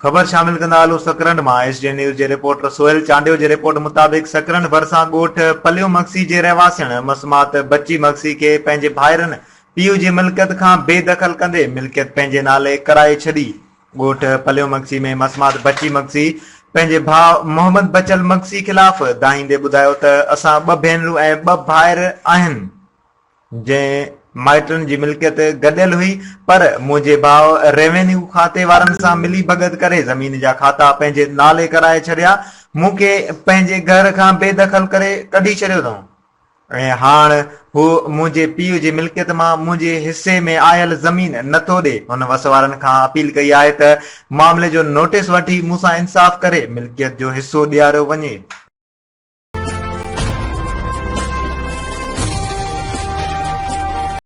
ख़बर शामिल कंदा हलो सकरंड मां। एसडीएन न्यूज़ जे रिपोर्टर सोहेल चांडियो जे रिपोर्ट मुताबिक़ सकरंड भरिसां ॻोठ पलियो मक्सी जे रहवासियुनि मसमात बची मक्सी खे पंहिंजे भाइरनि पीउ जी मिल्कियत खां बेदख़ल कंदे मिल्कियत पंहिंजे नाले कराए छॾी। ॻोठ पलियो मक्सी में मसमात बची मक्सी पंहिंजे भाउ मोहम्मद बचल मक्सी ख़िलाफ़ दाहींदे ॿुधायो त असां ॿ भेनरूं ऐं ॿ भाइर आहिनि जंहिं माइटनि जी मिल्कियत गॾियल हुई, पर मुंहिंजे भाउ रेवेन्यू खाते वारनि सां मिली भगत करे ज़मीन जा खाता पंहिंजे नाले कराए छॾिया। मूंखे पंहिंजे घर खां बेदख़ल करे कढी छॾियो अथऊं ऐं हाणे हू मुंहिंजे पीउ जी मिल्कियत मां मुंहिंजे हिसे में आयल ज़मीन नथो ॾे। हुन वसवारनि खां अपील कई आहे त मामले जो नोटिस वठी मूंसां इंसाफ़ करे मिल्कियत जो हिसो ॾियारियो वञे।